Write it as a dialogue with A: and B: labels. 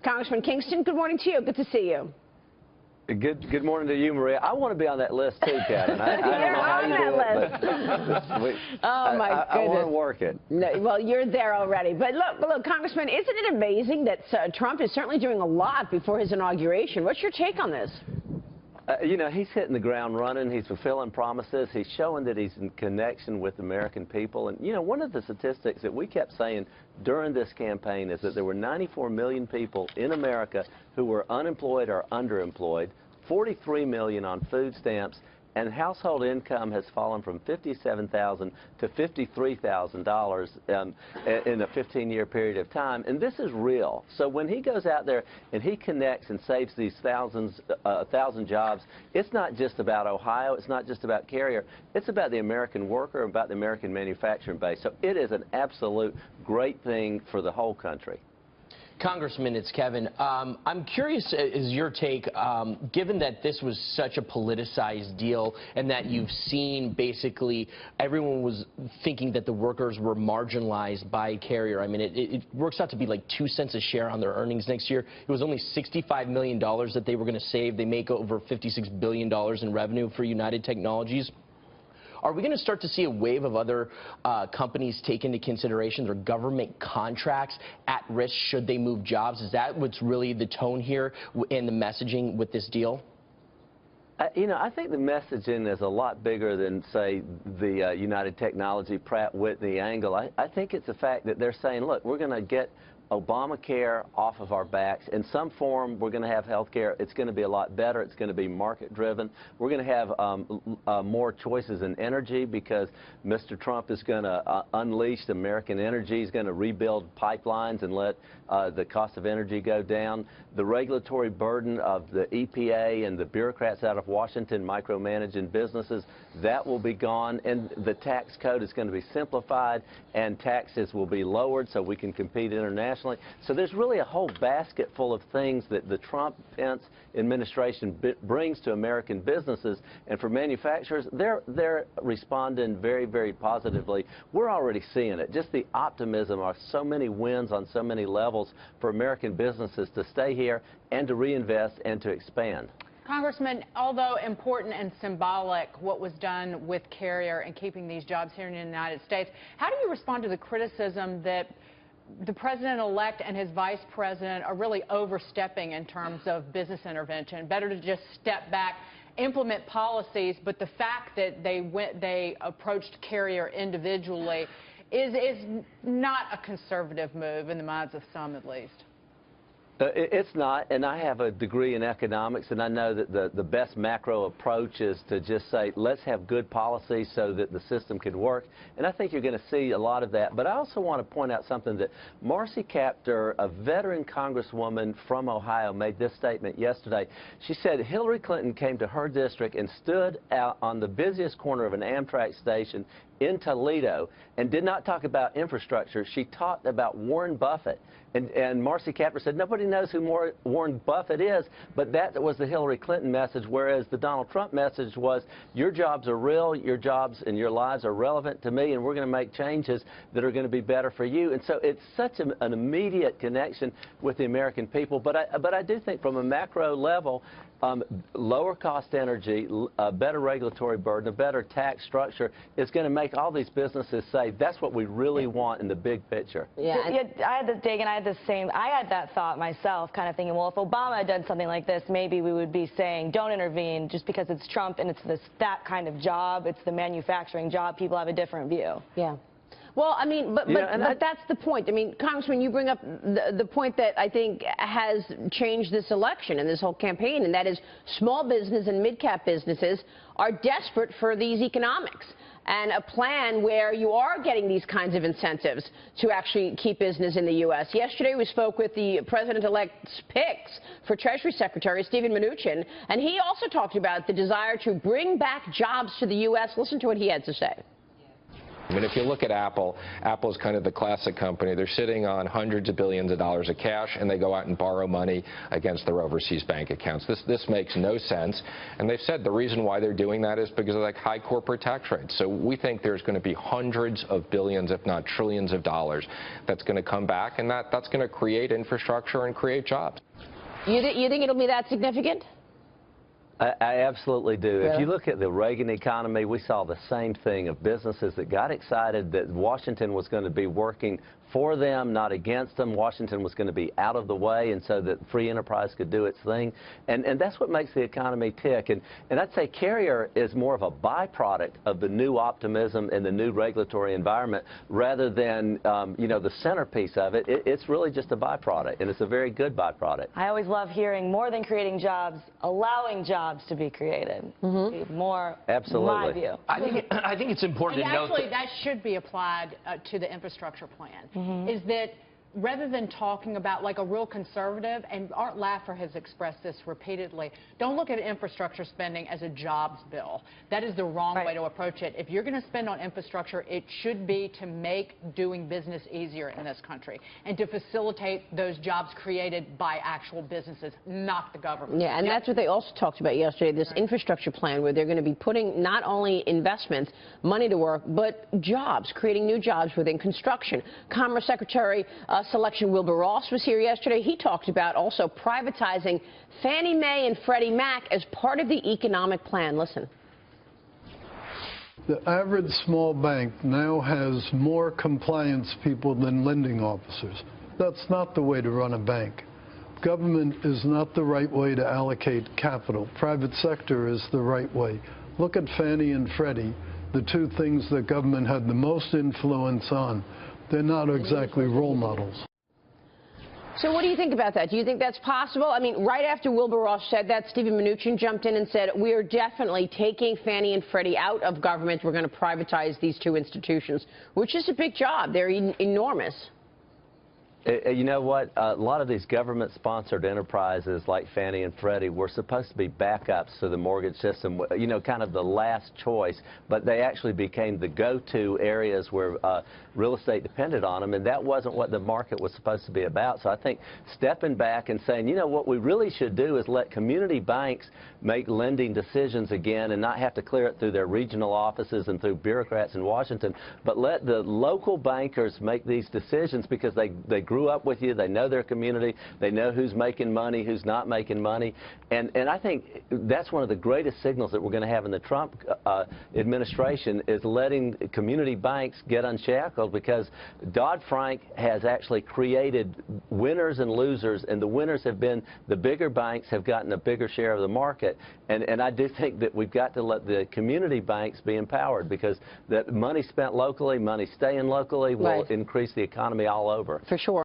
A: Congressman Kingston, good morning to you. Good to see you.
B: Good morning to you, Maria. I want to be on that list too, Kevin. I don't know how you do it, but
A: oh my goodness.
B: I want to work it.
A: No, well, you're there already. But look, Congressman, isn't it amazing that Trump is certainly doing a lot before his inauguration? What's your take on this?
B: You know, he's hitting the ground running. He's fulfilling promises. He's showing that he's in connection with the American people. And, you know, one of the statistics that we kept saying during this campaign is that there were 94 million people in America who were unemployed or underemployed, 43 million on food stamps, and household income has fallen from $57,000 to $53,000 in a 15-year period of time. And this is real. So when he goes out there and he connects and saves these 1,000 jobs, it's not just about Ohio. It's not just about Carrier. It's about the American worker, about the American manufacturing base. So it is an absolute great thing for the whole country.
C: Congressman, it's Kevin. I'm curious, is your take, given that this was such a politicized deal and that you've seen basically everyone was thinking that the workers were marginalized by Carrier. I mean, it works out to be like 2 cents a share on their earnings next year. It was only $65 million that they were going to save. They make over $56 billion in revenue for United Technologies. Are we going to start to see a wave of other companies take into consideration or government contracts at risk should they move jobs? Is that what's really the tone here in the messaging with this deal?
B: You know, I think the messaging is a lot bigger than, say, the United Technology, Pratt Whitney angle. I think it's the fact that they're saying, look, we're going to get Obamacare off of our backs. In some form, we're going to have health care. It's going to be a lot better. It's going to be market-driven. We're going to have more choices in energy because Mr. Trump is going to unleash American energy. He's going to rebuild pipelines and let the cost of energy go down. The regulatory burden of the EPA and the bureaucrats out of Washington micromanaging businesses, that will be gone. And the tax code is going to be simplified and taxes will be lowered so we can compete internationally. So there's really a whole basket full of things that the Trump-Pence administration brings to American businesses. And for manufacturers, they're responding very, very positively. We're already seeing it. Just the optimism of so many wins on so many levels for American businesses to stay here and to reinvest and to expand.
D: Congressman, although important and symbolic what was done with Carrier and keeping these jobs here in the United States, how do you respond to the criticism that the president-elect and his vice president are really overstepping in terms of business intervention? Better to just step back, implement policies, but the fact that they approached Carrier individually is not a conservative move in the minds of some, at least.
B: It's not, and I have a degree in economics, and I know that the best macro approach is to just say, let's have good policy so that the system can work, and I think you're going to see a lot of that. But I also want to point out something that Marcy Kaptur, a veteran congresswoman from Ohio, made this statement yesterday. She said Hillary Clinton came to her district and stood out on the busiest corner of an Amtrak station in Toledo and did not talk about infrastructure. She talked about Warren Buffett. And Marcy Kaptur said, nobody knows who Warren Buffett is, but that was the Hillary Clinton message, whereas the Donald Trump message was, your jobs are real, your jobs and your lives are relevant to me, and we're going to make changes that are going to be better for you. And so it's such an immediate connection with the American people. But I do think from a macro level, lower cost energy, a better regulatory burden, a better tax structure is going to make all these businesses say, that's what we really want in the big picture.
E: Yeah, I had that thought myself, kind of thinking, well, if Obama had done something like this, maybe we would be saying, don't intervene just because it's Trump and it's that kind of job, it's the manufacturing job. People have a different view.
A: Yeah. Well, I mean, but that's the point. I mean, Congressman, you bring up the point that I think has changed this election and this whole campaign, and that is small business and mid-cap businesses are desperate for these economics and a plan where you are getting these kinds of incentives to actually keep business in the U.S. Yesterday, we spoke with the president-elect's picks for Treasury Secretary, Steven Mnuchin, and he also talked about the desire to bring back jobs to the U.S. Listen to what he had to say.
F: I mean, if you look at Apple, Apple's kind of the classic company. They're sitting on hundreds of billions of dollars of cash, and they go out and borrow money against their overseas bank accounts. This makes no sense. And they've said the reason why they're doing that is because of like high corporate tax rates. So we think there's going to be hundreds of billions, if not trillions of dollars that's going to come back, and that's going to create infrastructure and create jobs.
A: You think it'll be that significant?
B: I absolutely do.
A: Yeah.
B: If you look at the Reagan economy, we saw the same thing of businesses that got excited that Washington was going to be working for them, not against them. Washington was going to be out of the way, and so that free enterprise could do its thing. And that's what makes the economy tick. And I'd say Carrier is more of a byproduct of the new optimism and the new regulatory environment rather than, you know, the centerpiece of it. It's really just a byproduct, and it's a very good byproduct.
E: I always love hearing more than creating jobs, allowing jobs to be created. More,
B: absolutely.
E: my view.
C: I think it's important to note
D: actually, that should be applied to the infrastructure plan. Is that rather than talking about like a real conservative, and Art Laffer has expressed this repeatedly, don't look at infrastructure spending as a jobs bill. That is the wrong way to approach it. If you're going to spend on infrastructure, it should be to make doing business easier in this country and to facilitate those jobs created by actual businesses, not the government.
A: Yeah, and that's what they also talked about yesterday, this infrastructure plan where they're going to be putting not only investments, money to work, but jobs, creating new jobs within construction. Commerce Secretary Selection Wilbur Ross was here yesterday. He talked about also privatizing Fannie Mae and Freddie Mac as part of the economic plan. Listen.
G: The average small bank now has more compliance people than lending officers. That's not the way to run a bank. Government is not the right way to allocate capital. Private sector is the right way. Look at Fannie and Freddie, the two things that government had the most influence on. They're not exactly role models.
A: So what do you think about that? Do you think that's possible? I mean, right after Wilbur Ross said that, Stephen Mnuchin jumped in and said, we are definitely taking Fannie and Freddie out of government. We're going to privatize these two institutions, which is a big job. They're enormous.
B: You know what? A lot of these government-sponsored enterprises like Fannie and Freddie were supposed to be backups to the mortgage system, you know, kind of the last choice, but they actually became the go-to areas where real estate depended on them, and that wasn't what the market was supposed to be about. So I think stepping back and saying, you know, what we really should do is let community banks make lending decisions again and not have to clear it through their regional offices and through bureaucrats in Washington, but let the local bankers make these decisions because they grew up with you, they know their community, they know who's making money, who's not making money, and I think that's one of the greatest signals that we're going to have in the Trump administration is letting community banks get unshackled, because Dodd-Frank has actually created winners and losers, and the winners have been the bigger banks have gotten a bigger share of the market, and I do think that we've got to let the community banks be empowered, because that money spent locally, money staying locally will increase the economy all over.
A: For sure.